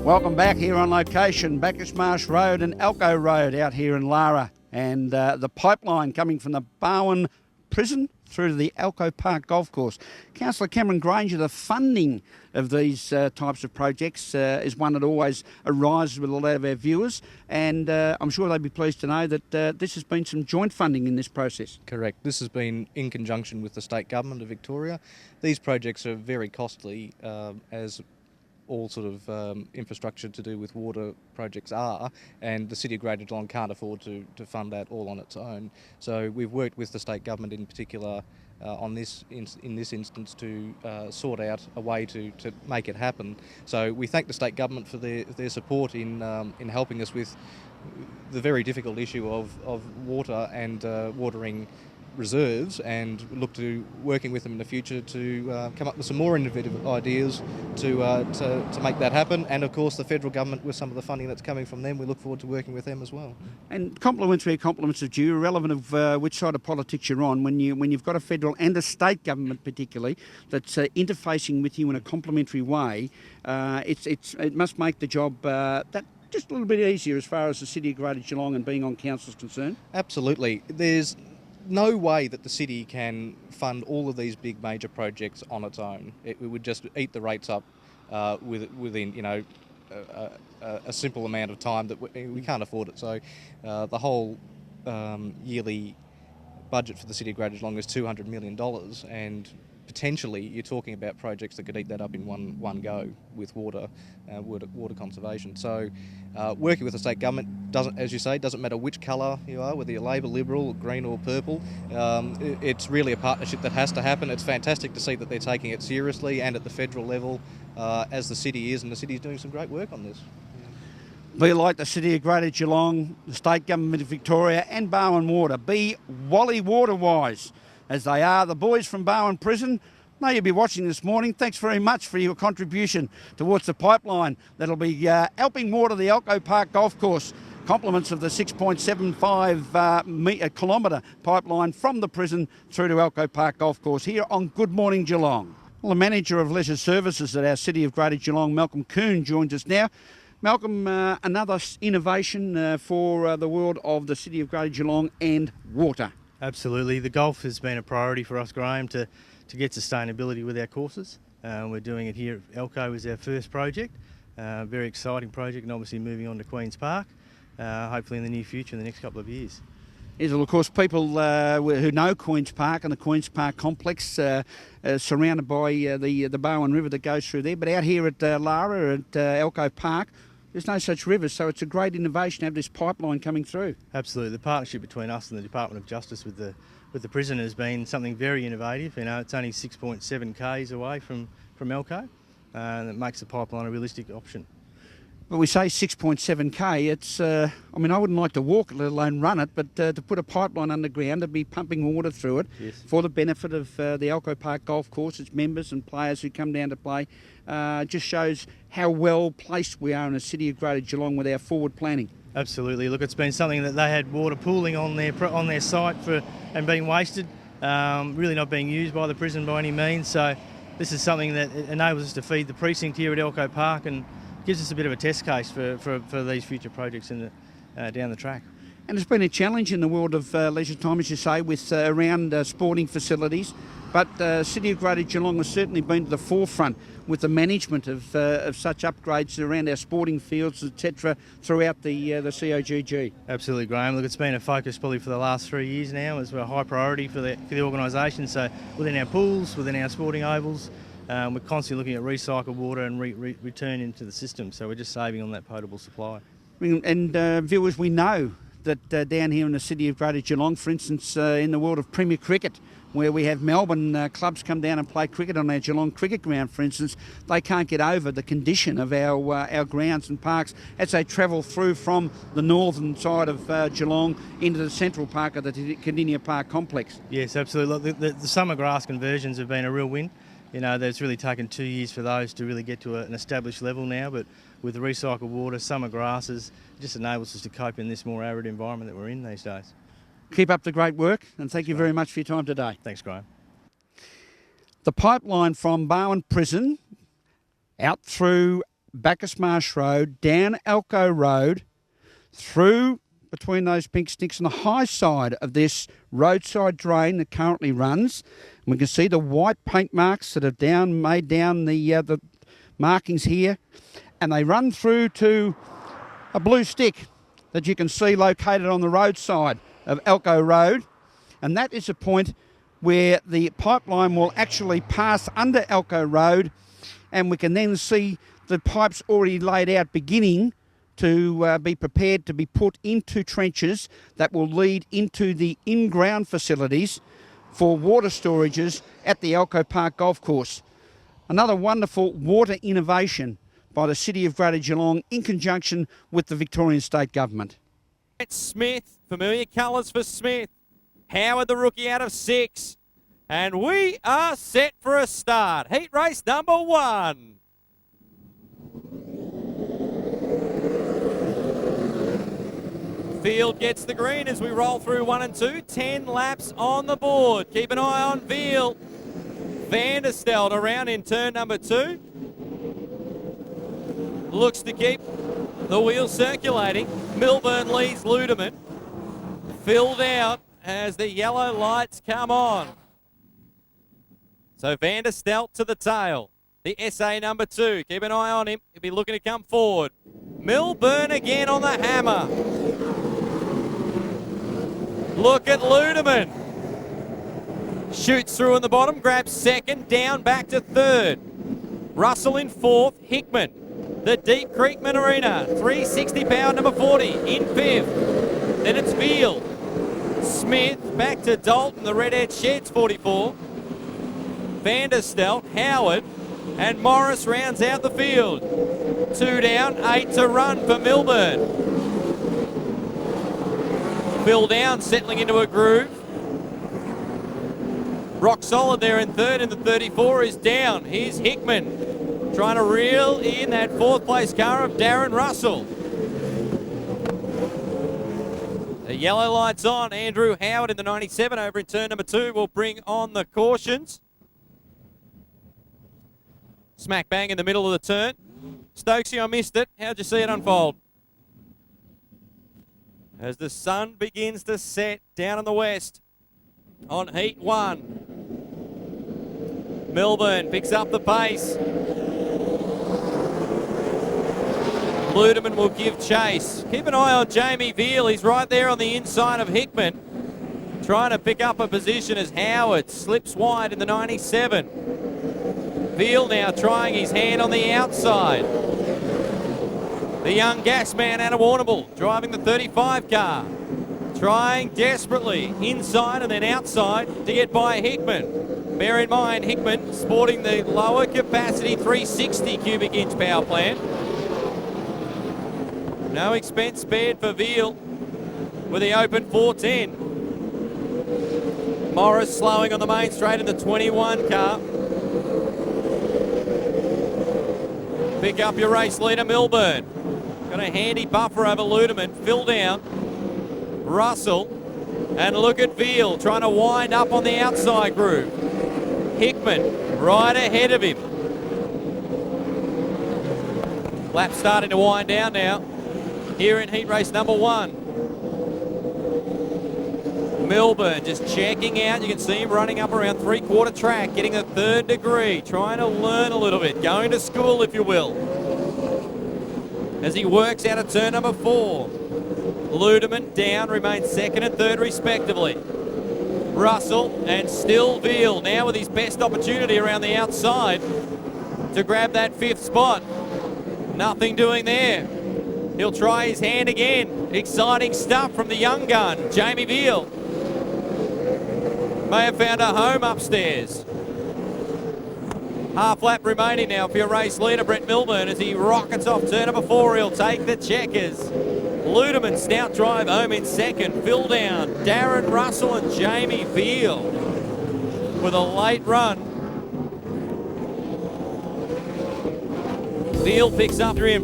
Welcome back here on location, Bacchus Marsh Road and Elcho Road out here in Lara. And the pipeline coming from the Avalkon Prison through to the Elcho Park golf course. Councillor Cameron Granger, the funding of these types of projects is one that always arises with a lot of our viewers, and I'm sure they'd be pleased to know that this has been some joint funding in this process. Correct. This has been in conjunction with the State Government of Victoria. These projects are very costly, as all sort of infrastructure to do with water projects are, and the City of Greater Geelong can't afford to fund that all on its own. So we've worked with the State Government in particular in this instance to sort out a way to make it happen. So we thank the State Government for their support in helping us with the very difficult issue of water and watering reserves, and look to working with them in the future to come up with some more innovative ideas to make that happen. And of course the federal government, with some of the funding that's coming from them, we look forward to working with them as well. And compliments are due, irrelevant of which side of politics you're on. When you've got a federal and a state government particularly that's interfacing with you in a complementary way, it must make the job that just a little bit easier as far as the City of Greater Geelong and being on council is concerned. Absolutely. There's no way that the city can fund all of these big major projects on its own. It would just eat the rates up within a simple amount of time that we can't afford it. So the whole yearly budget for the City of Greater Geelong is $200 million, and potentially you're talking about projects that could eat that up in one go with water conservation. So working with the state government doesn't matter which colour you are, whether you're Labor, Liberal, Green or Purple. It's really a partnership that has to happen. It's fantastic to see that they're taking it seriously and at the federal level, as the city is, and the city is doing some great work on this. Be like the City of Greater Geelong, the State Government of Victoria and Barwon Water. Be Wally Water-wise, as they are. The boys from Avalkon Prison, may you be watching this morning. Thanks very much for your contribution towards the pipeline that'll be helping water the Elcho Park golf course. Compliments of the 6.75 kilometre pipeline from the prison through to Elcho Park golf course here on Good Morning Geelong. Well, the Manager of Leisure Services at our City of Greater Geelong, Malcolm Coon, joins us now. Malcolm, another innovation for the world of the City of Greater Geelong and water. Absolutely. The golf has been a priority for us, Graham, to get sustainability with our courses. We're doing it here at Elcho as our first project. Very exciting project, and obviously moving on to Queen's Park, hopefully in the near future, in the next couple of years. Yes, well, of course, people who know Queen's Park and the Queen's Park complex, surrounded by the Barwon River that goes through there, but out here at Lara, at Elcho Park, there's no such rivers, so it's a great innovation to have this pipeline coming through. Absolutely. The partnership between us and the Department of Justice with the prison has been something very innovative. You know, it's only 6.7 k's away from Elcho, and it makes the pipeline a realistic option. But we say 6.7k, it's, I mean, I wouldn't like to walk it, let alone run it, but to put a pipeline underground, to be pumping water through it, yes, for the benefit of the Elcho Park Golf Course, its members and players who come down to play, just shows how well placed we are in the City of Greater Geelong with our forward planning. Absolutely. Look, it's been something that they had water pooling on their site and being wasted, really not being used by the prison by any means. So this is something that enables us to feed the precinct here at Elcho Park and gives us a bit of a test case for these future projects down the track. And it's been a challenge in the world of leisure time, as you say, with around sporting facilities. But City of Greater Geelong has certainly been to the forefront with the management of such upgrades around our sporting fields, etc., throughout the COGG. Absolutely, Graham. Look, it's been a focus probably for the last 3 years now. It's a high priority for the organisation. So within our pools, within our sporting ovals, we're constantly looking at recycled water and return into the system. So we're just saving on that potable supply. And viewers, we know that down here in the City of Greater Geelong, for instance, in the world of Premier Cricket, where we have Melbourne clubs come down and play cricket on our Geelong cricket ground, for instance, they can't get over the condition of our grounds and parks as they travel through from the northern side of Geelong into the central park of the Cardinia Park complex. Yes, absolutely. Look, the summer grass conversions have been a real win. You know, it's really taken 2 years for those to really get to an established level now, but with the recycled water, summer grasses, it just enables us to cope in this more arid environment that we're in these days. Keep up the great work, and thank you very much for your time today. Thanks, Graham. The pipeline from Avalkon Prison out through Bacchus Marsh Road, down Elcho Road, through between those pink sticks on the high side of this roadside drain that currently runs. And we can see the white paint marks that have made down the markings here. And they run through to a blue stick that you can see located on the roadside of Elcho Road. And that is a point where the pipeline will actually pass under Elcho Road, and we can then see the pipes already laid out beginning to be prepared to be put into trenches that will lead into the in-ground facilities for water storages at the Elcho Park Golf Course. Another wonderful water innovation by the City of Greater Geelong in conjunction with the Victorian State Government. Smith, familiar colours for Smith. Howard, the rookie, out of 6. And we are set for a start. Heat race number 1. Field gets the green as we roll through 1 and 2. 10 laps on the board. Keep an eye on Veal. Vanderstelt around in turn number 2. Looks to keep the wheel circulating. Milburn leads Ludeman. Filled out as the yellow lights come on. So Vanderstelt to the tail. The SA number 2. Keep an eye on him. He'll be looking to come forward. Milburn again on the hammer. Look at Ludeman. Shoots through in the bottom, grabs second, down back to third. Russell in fourth, Hickman. The Deep Creek Marina, 360 power number 40 in fifth. Then it's Veal. Smith back to Dalton, the Redhead Sheds 44. Vanderstelt, Howard, and Morris rounds out the field. 2 down, 8 to run for Milburn. Phil down, settling into a groove. Rock solid there in third, and the 34 is down. Here's Hickman trying to reel in that 4th place car of Darren Russell. The yellow lights on. Andrew Howard in the 97 over in turn number 2 will bring on the cautions. Smack bang in the middle of the turn. Stokesy, I missed it. How'd you see it unfold? As the sun begins to set down in the west on heat 1. Milburn picks up the pace. Ludeman will give chase. Keep an eye on Jamie Veal. He's right there on the inside of Hickman, trying to pick up a position as Howard slips wide in the 97. Veal now trying his hand on the outside. The young gas man out of Warrnambool driving the 35 car. Trying desperately inside and then outside to get by Hickman. Bear in mind, Hickman sporting the lower capacity 360 cubic inch power plant. No expense spared for Veal with the open 410. Morris slowing on the main straight in the 21 car. Pick up your race leader, Milburn. Got a handy buffer over Ludeman. Phil down. Russell. And look at Veal trying to wind up on the outside groove. Hickman right ahead of him. Lap starting to wind down now. Here in heat race number 1. Milburn just checking out. You can see him running up around 3/4 track, getting a 3rd degree, trying to learn a little bit, going to school, if you will, as he works out of turn number 4. Ludeman down, remains 2nd and 3rd respectively. Russell and still Veal now with his best opportunity around the outside to grab that 5th spot. Nothing doing there. He'll try his hand again. Exciting stuff from the young gun, Jamie Veal. May have found a home upstairs. Half lap remaining now for your race leader, Brett Milburn, as he rockets off turn number 4. He'll take the checkers. Ludeman stout drive home in 2nd. Phil down. Darren Russell and Jamie Veal with a late run. Veal picks up him.